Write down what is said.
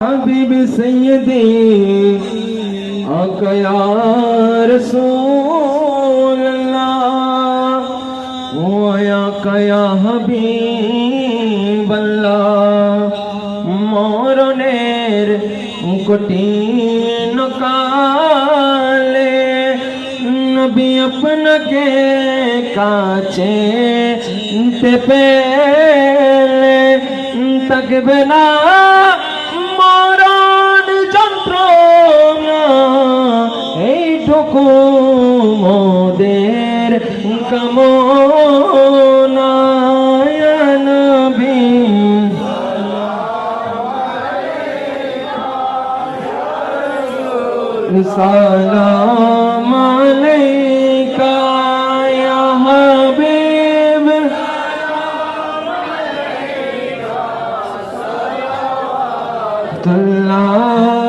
हबीब सैयदी आका या रसूल अल्लाह ओ आका या हबीब अल्लाह मरनेर कठिन काले नबी আপনাকে কাছে পেলে থাকবে না মরণ যন্ত্রণা এইটুকু মোদের কামনা ইয়া নবী সালাম আলাইকা ইয়া হাবিব সালাম